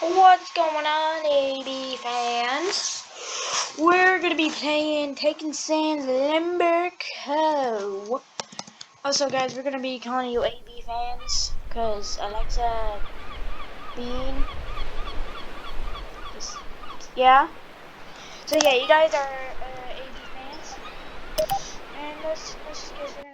What's going on, AB fans? We're gonna be playing Taken Sans Limber Co. Also, guys, we're gonna be calling you AB fans because Alexa Bean. Yeah. So yeah, you guys are AB fans, and let's just get started.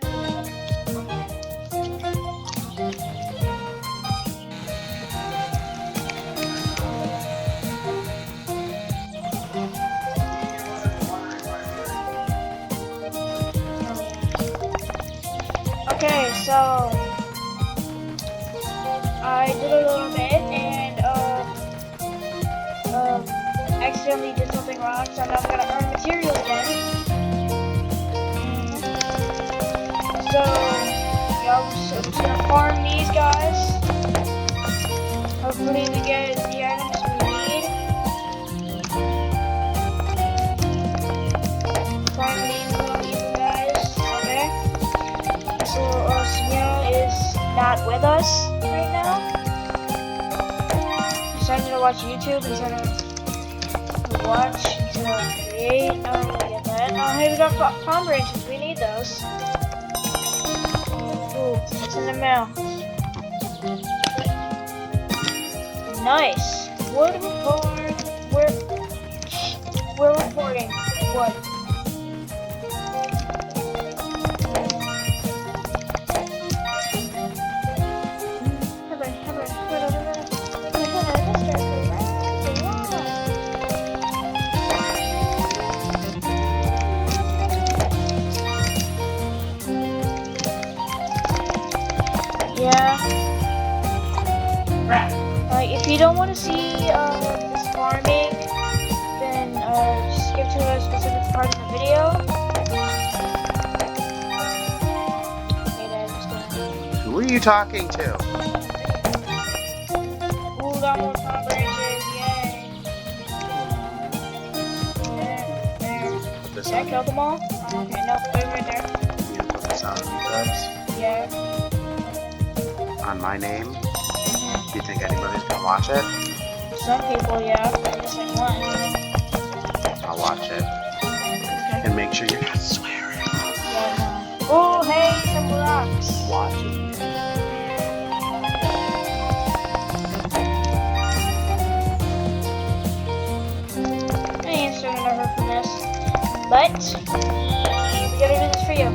Okay, so I did a little bit and accidentally did something wrong, so now I'm gonna earn material again. So yeah, I'm just gonna farm these guys. Hopefully we get the items we need. Farm these little evil guys. Okay. So Samira is not with us right now. Decided to watch YouTube instead of watch instead of create. I don't really get that. Oh, hey, we got palm branches. We need those. Ooh, it's in the mail. Nice. Wood report. We're reporting. Wood. Yeah. If you don't want to see this farming, then just skip to a specific part of the video. Who are you talking to? Ooh, got more palm branches, yay. There. Put this Did I kill them all? Oh, okay, no, they're right there. You put this on YouTube? Yeah. On my name? Do you think anybody's gonna watch it? Some people, yeah. Just like one. I'll watch it. Okay. And make sure you're not swearing. Yeah, no. Oh, hey, some rocks. Watch it. I ain't still gonna hurt from this. But we gotta do this for you.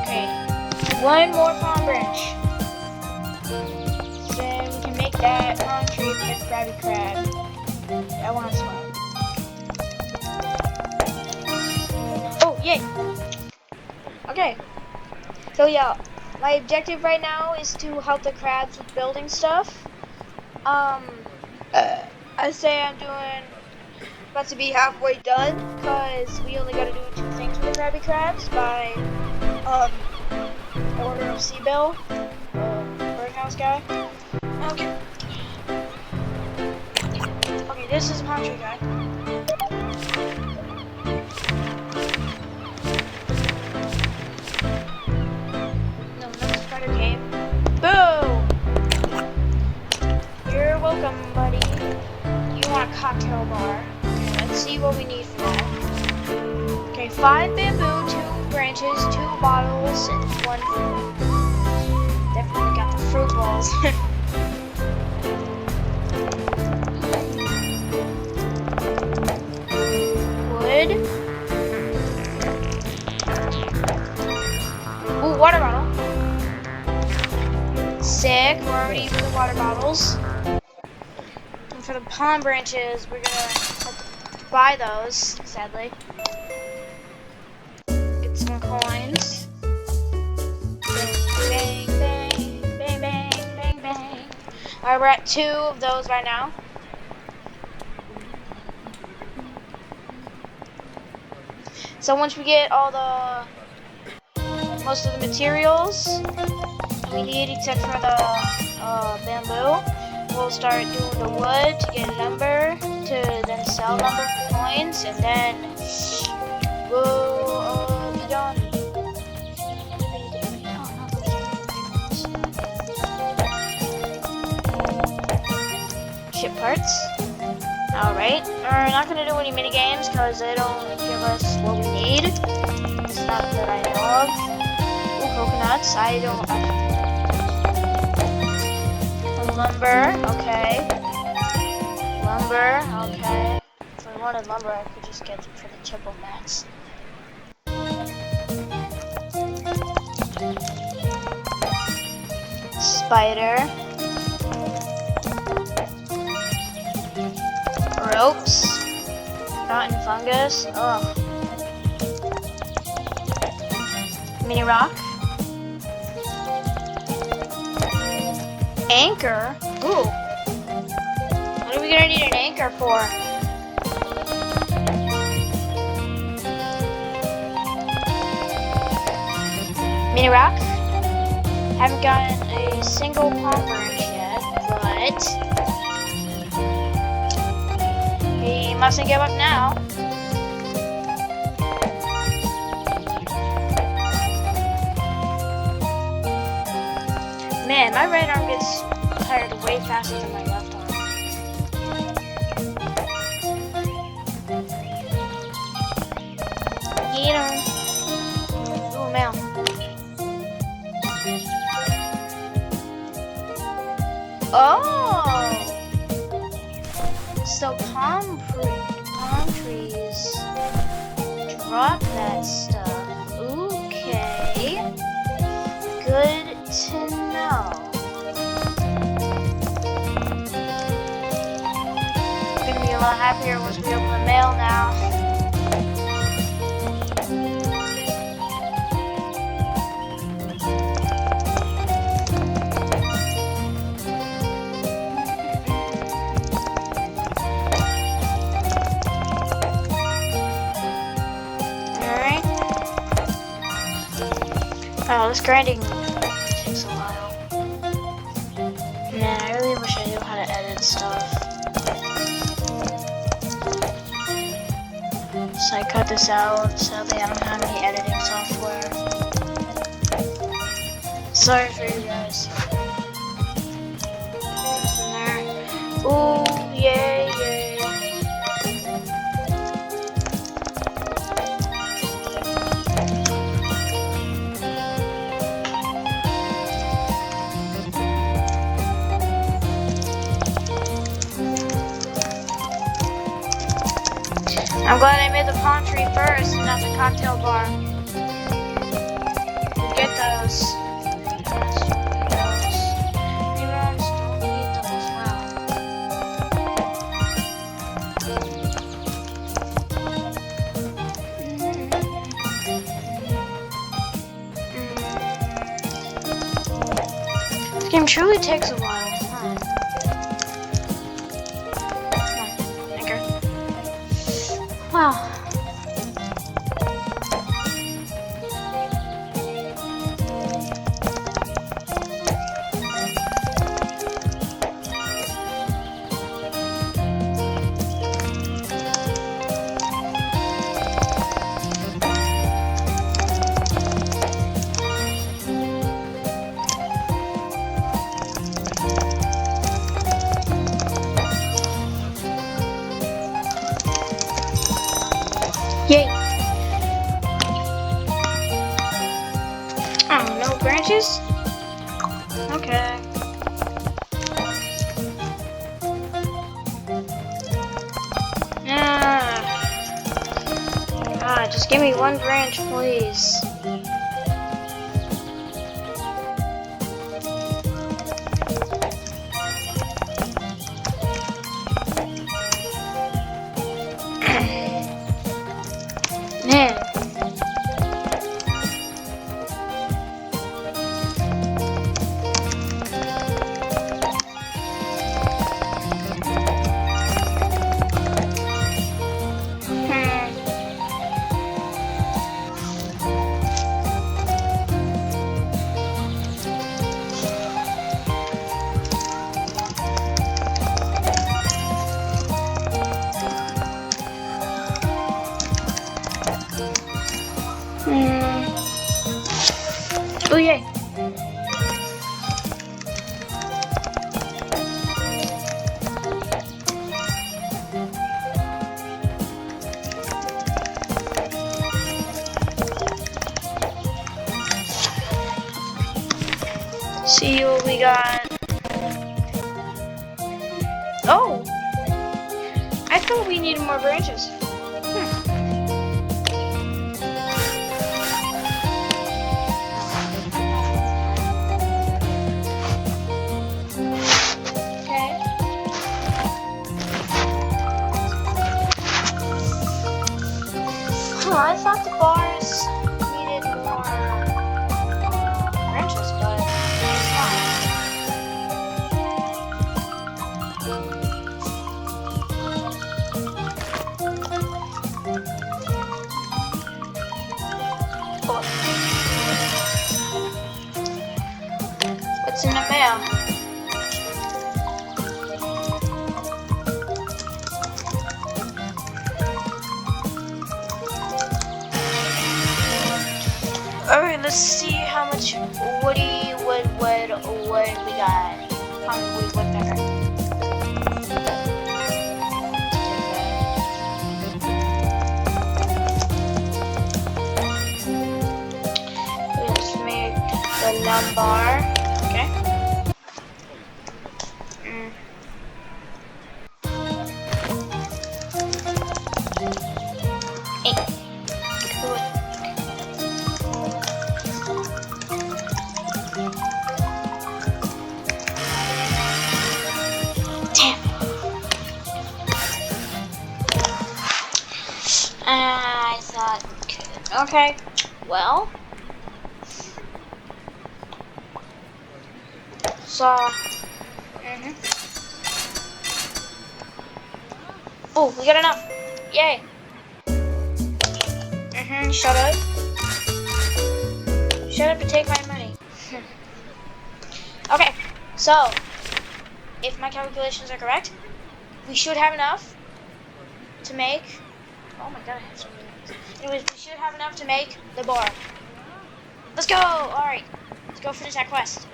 Okay. One more palm branch. Then we can make that palm tree with Krabby Crab. I want to swim. Oh, yay! Okay. So yeah. My objective right now is to help the crabs with building stuff. I say I'm about to be halfway done because we only got to do 2 things with the Krabby Crabs by order of Seabill, birdhouse guy. Okay. Okay, this is a palm tree guy. Boom! You're welcome, buddy. You want a cocktail bar. Okay, let's see what we need for that. Okay, 5 bamboo, 2 branches, 2 bottles, and 1 fruit. Definitely got the fruit balls. Wood. Ooh, water bottle. Sick, we're already with the water bottles. And for the palm branches, we're gonna have to buy those, sadly. Get some coins. Bang, bang, bang, bang, bang, bang. Alright, we're at 2 of those right now. So once we get all most of the materials we need except for the bamboo, we'll start doing the wood to get lumber, to then sell lumber for coins, and then we'll be done. parts. Alright, we're not gonna do any mini games because they don't give us what we need. It's not that I know of. Ooh, coconuts. I don't. Lumber. Okay. Lumber. Okay. If I wanted lumber, I could just get them for the tipple mats. Spider. Ropes. Rotten fungus. Ugh. Mini rock. Anchor. Ooh. What are we gonna need an anchor for? Mini rock. Haven't gotten a single palm branch yet, but he mustn't give up now. Man, my right arm gets tired way faster than my left arm. Get him. Ooh, mail. Oh! So palm trees drop that stuff. Okay. Good to know. I'm gonna be a lot happier once we open the mail now. Oh, this grinding takes a while. Man, I really wish I knew how to edit stuff. So I cut this out. Sadly, I don't have any editing software. Sorry for you guys. In there. Ooh, yay, yay. I'm glad I made the palm tree first and not the cocktail bar. Get those. Neurons don't eat them as well. This game truly takes a while. Wow. Yay! Oh, no branches? Okay. God, just give me one branch, please. Man. Oh yay! See what we got. Oh! I thought we needed more branches. Okay. I thought the bars needed more branches, but it's not. Oh. What's in the mail? Alright, let's see how much woody wood we got. How many woody woodpecker? Let's make the number. Okay. Eight. I thought, okay, well, so, oh, we got enough, yay, shut up and take my money. Okay, so, if my calculations are correct, we should have enough to make, oh my god, I have so many things. Anyways, we should have enough to make the bar. Let's go! Alright, let's go finish that quest.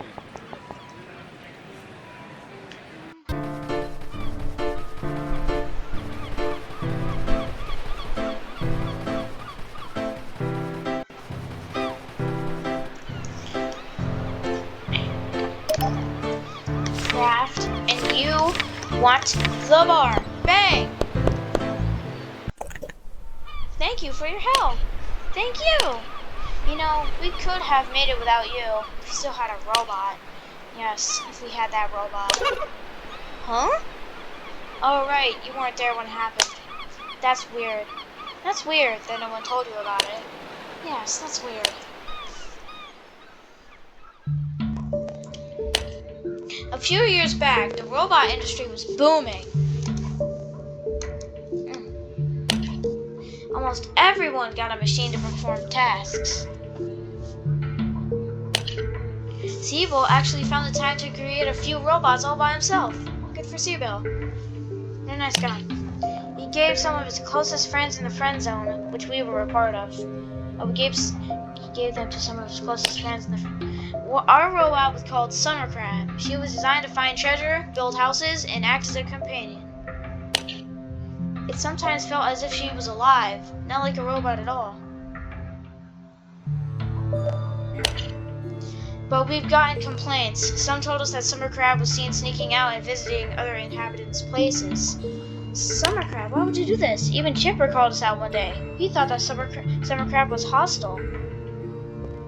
Craft, and you want the bar. Bang! Thank you for your help. Thank you. You know, we could have made it without you if we still had a robot. Yes, if we had that robot. Huh? Oh, right, you weren't there when it happened. That's weird. That's weird that no one told you about it. Yes, that's weird. A few years back, the robot industry was booming. Almost everyone got a machine to perform tasks. Sibyl actually found the time to create a few robots all by himself. Good for Sibyl. What a nice guy. He gave some of his closest friends in the friend zone, which we were a part of. He gave them to some of his closest friends in the our robot was called Summer Crab. She was designed to find treasure, build houses, and act as a companion. It sometimes felt as if she was alive, not like a robot at all. But we've gotten complaints. Some told us that Summer Crab was seen sneaking out and visiting other inhabitants' places. Summer Crab, why would you do this? Even Chipper called us out one day. He thought that Summer Crab was hostile.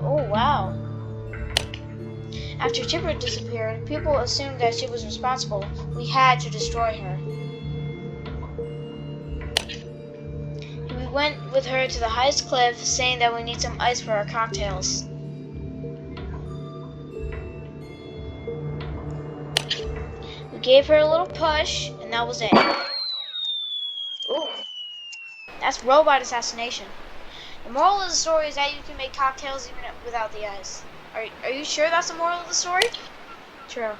Oh, wow. After Chipper disappeared, people assumed that she was responsible. We had to destroy her. We went with her to the highest cliff, saying that we need some ice for our cocktails. We gave her a little push, and that was it. Ooh. That's robot assassination. The moral of the story is that you can make cocktails even without the ice. Are you sure that's the moral of the story? True.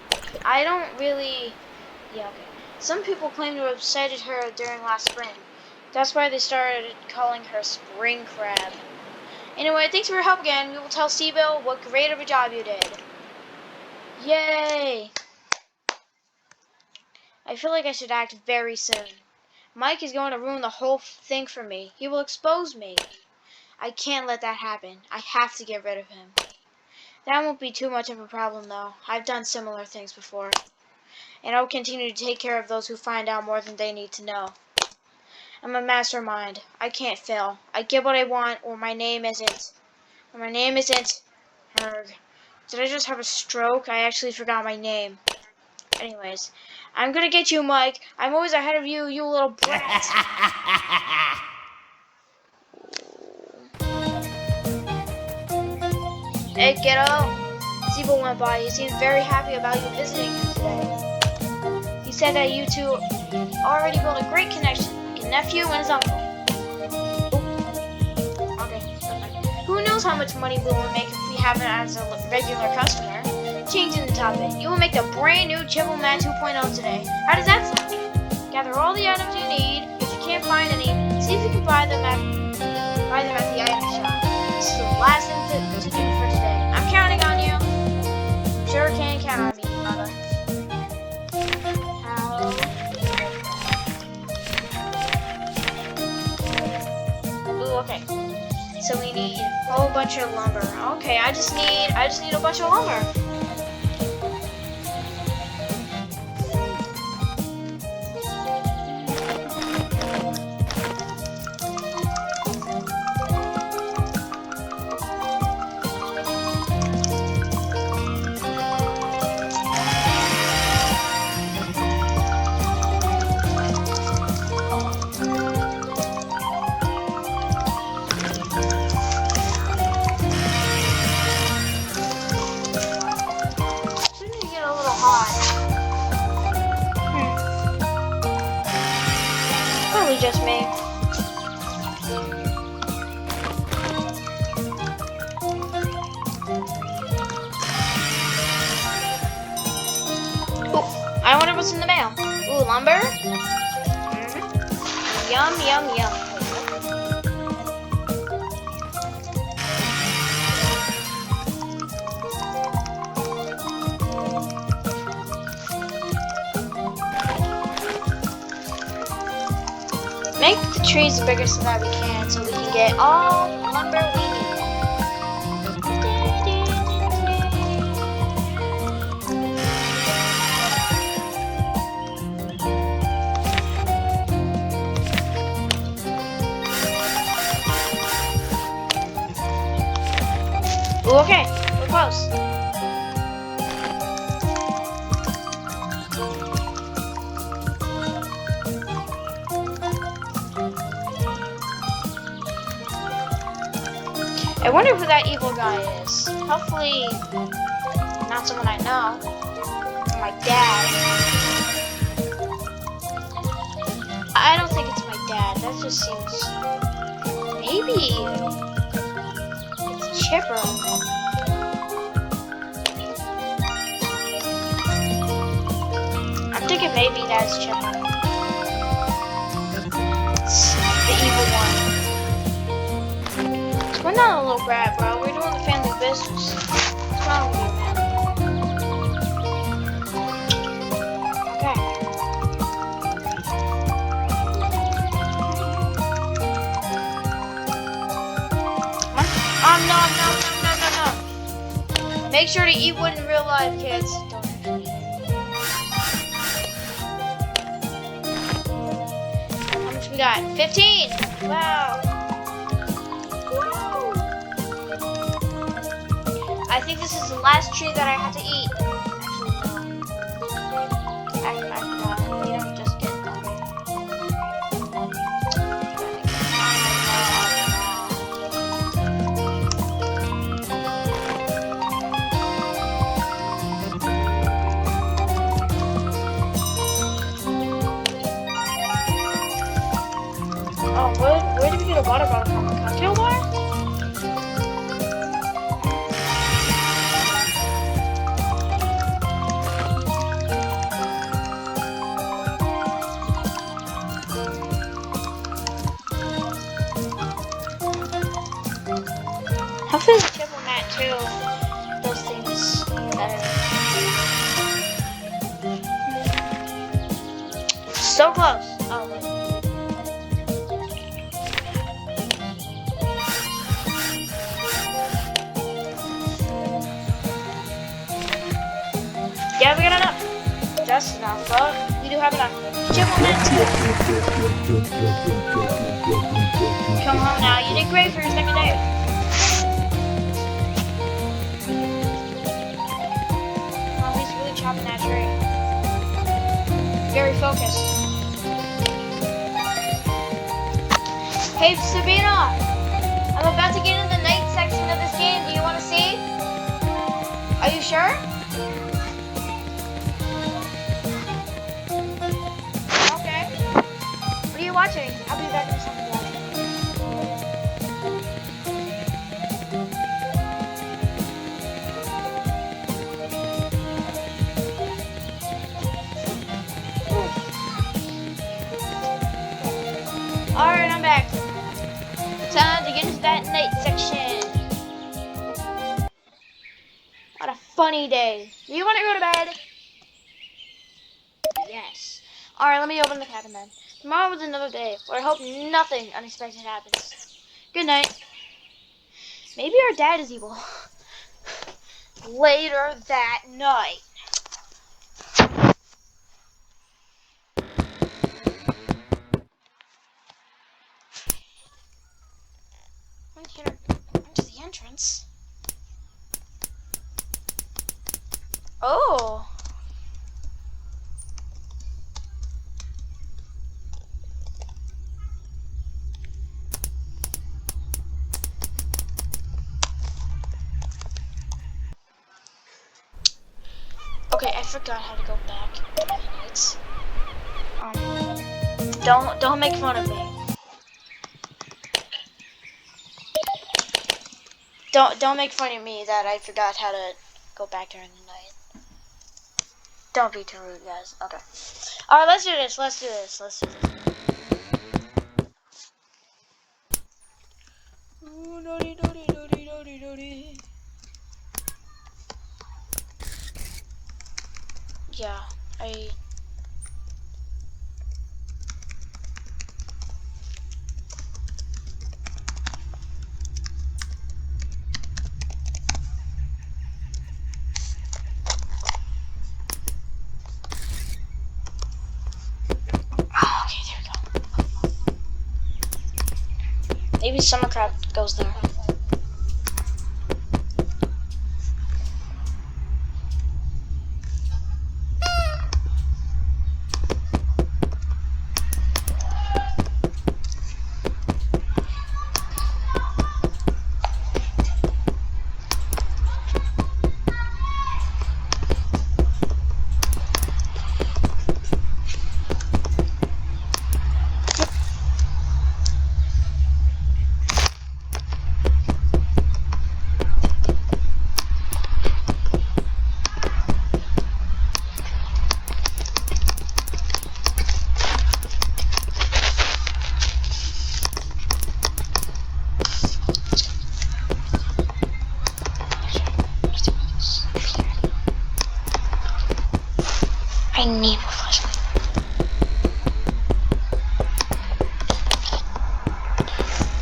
I don't really... Yeah, okay. Some people claim to have sighted her during last spring. That's why they started calling her Spring Crab. Anyway, thanks for your help again. We will tell Sibyl what great of a job you did. Yay! I feel like I should act very soon. Mike is going to ruin the whole thing for me. He will expose me. I can't let that happen. I have to get rid of him. That won't be too much of a problem, though. I've done similar things before. And I'll continue to take care of those who find out more than they need to know. I'm a mastermind. I can't fail. I get what I want, or my name isn't. Or my name isn't... Herg. Did I just have a stroke? I actually forgot my name. Anyways, I'm gonna get you, Mike. I'm always ahead of you, you little brat. Hey, kiddo. Zeeble went by. He seemed very happy about you visiting him today. He said that you two already built a great connection, like a nephew and his uncle. Okay, perfect. Who knows how much money we will make if we have him as a regular customer? Changing the topic. You will make the brand new Chippleman 2.0 today. How does that sound? Gather all the items you need. If you can't find any, see if you can buy them at the item shop. This is the last thing to do for today. I'm counting on you. Sure can count on me, mother. How? Ooh, okay. So we need a whole bunch of lumber. Okay, I just need a bunch of lumber. Probably just me. Ooh, I wonder what's in the mail. Ooh, lumber? Yum, yum, yum. Make the trees bigger so that we can get all the lumber we need. Ooh, okay, we're close. I wonder who that evil guy is. Hopefully, not someone I know. My dad. I don't think it's my dad. That just seems... Maybe... It's Chipper. I'm thinking maybe that's Chipper. It's the evil one. We're not a little brat, bro. We're doing the family business. What's wrong with you, man? Okay. No. Make sure to eat wood in real life, kids. Don't actually eat it. How much we got? 15! Wow. I think this is the last tree that I have to eat. Actually, no. We don't just get Oh, where did we get a water bottle from? A cocktail bar? Hopefully the triple mat too. Those things better. So close. Oh wait. Yeah, we got enough. Just enough, but we do have enough. Chip on that too. Come home now. You did great for your second day. Oh, he's really chopping that tree. Very focused. Hey, Sabina! I'm about to get in the night section of this game. Do you want to see? Are you sure? Okay. What are you watching? I'll be back in a second, guys. Alright, I'm back. Time to get into that night section. What a funny day. Do you want to go to bed? Yes. Alright, let me open the cabin then. Tomorrow is another day where I hope nothing unexpected happens. Good night. Maybe our dad is evil. Later that night. Into the entrance. Oh. Okay, I forgot how to go back during the nights. Don't make fun of me. Don't make fun of me that I forgot how to go back during the night. Don't be too rude, guys. Okay. Alright, let's do this. Ooh, naughty. Yeah, okay, there we go. Maybe summer crab goes there. I need a flashlight.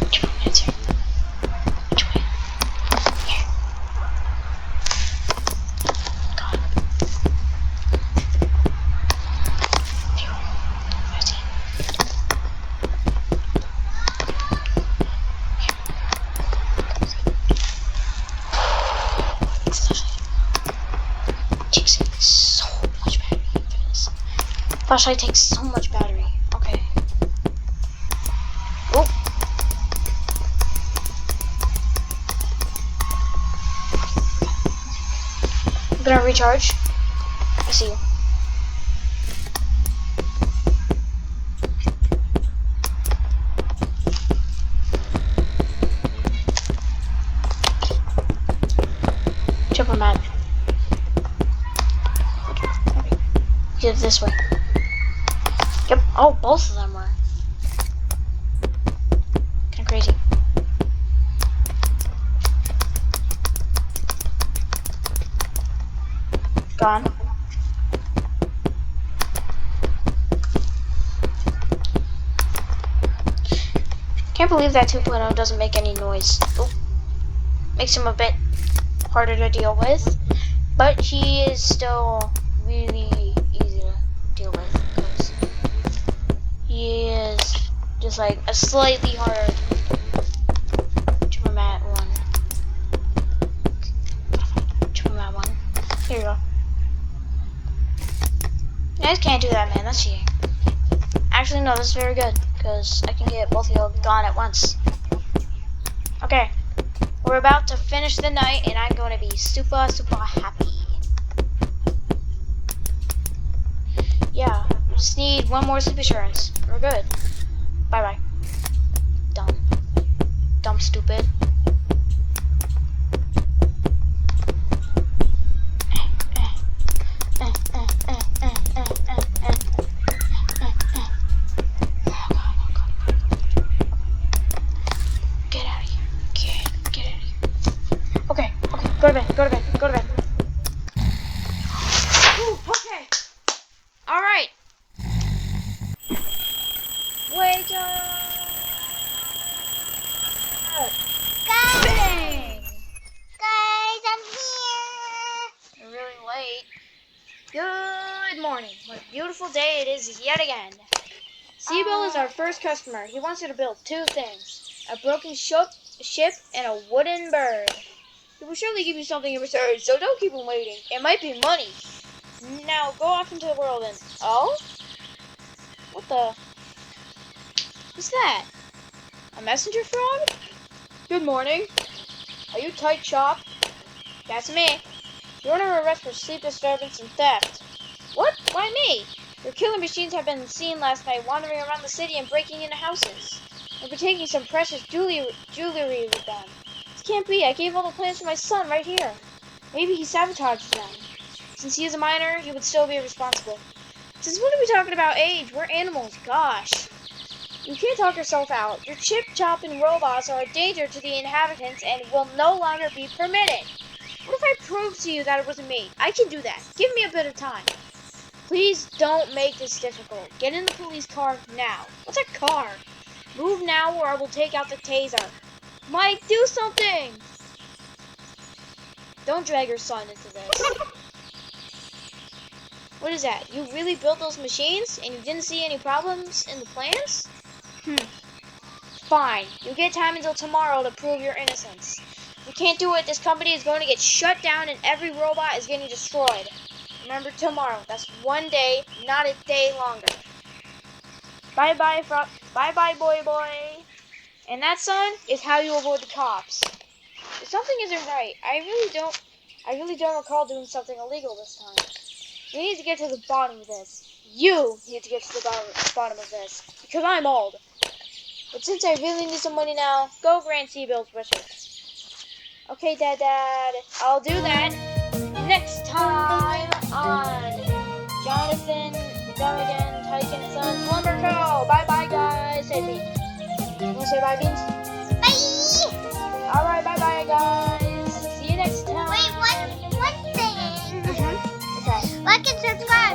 Which one is it? Which way? Here. God. Here. Where's he? Flashlight takes so much battery. Okay. Oh. I'm gonna recharge. I see you. Jump on map. Get it this way. Yep. Oh, both of them were. Kind of crazy. Gone. Can't believe that 2.0 doesn't make any noise. Oop. Makes him a bit harder to deal with, but he is still He is just like a slightly harder Mat one. Mat one. Here you go. You guys can't do that, man. That's cheating. Actually, no, this is very good because I can get both of you gone at once. Okay, we're about to finish the night, and I'm going to be super happy. Yeah, we just need one more sleep assurance. We're good. Bye bye. Dumb stupid. Go to bed. Ooh, okay. Alright. Wake up! Guys! Bang! Guys, I'm here! You're really late. Good morning. What a beautiful day it is yet again. Seabill is our first customer. He wants you to build two things. A broken ship and a wooden bird. He will surely give you something in return, so don't keep him waiting. It might be money. Now go off into the world and... Oh? What the... What's that? A messenger frog? Good morning. Are you Tyke shop? That's me. You're under arrest for sleep disturbance and theft. What? Why me? Your killer machines have been seen last night wandering around the city and breaking into houses. And we're taking some precious jewelry with them. Can't be. I gave all the plans to my son right here. Maybe he sabotages them. Since he is a minor, he would still be responsible. Since when are we talking about age? We're animals. Gosh. You can't talk yourself out. Your chip-chopping robots are a danger to the inhabitants and will no longer be permitted. What if I prove to you that it wasn't me? I can do that. Give me a bit of time. Please don't make this difficult. Get in the police car now. What's a car? Move now or I will take out the taser. Mike, do something! Don't drag your son into this. What is that? You really built those machines and you didn't see any problems in the plans? Fine. You get time until tomorrow to prove your innocence. If you can't do it, this company is going to get shut down and every robot is getting destroyed. Remember tomorrow. That's one day, not a day longer. Bye-bye, boy. And that, son, is how you avoid the cops. If something isn't right, I really don't recall doing something illegal this time. We need to get to the bottom of this. You need to get to the bottom of this. Because I'm old. But since I really need some money now, go grant Seabill's wishes. Okay, Dad. I'll do that next time on Jonathan, Dummigan, Tyke and Sons Lumber Co. Bye-bye, guys. Say me. You want to say bye, Beans? Bye! Alright, bye-bye, guys. See you next time. Wait, one thing. Okay. Like and subscribe.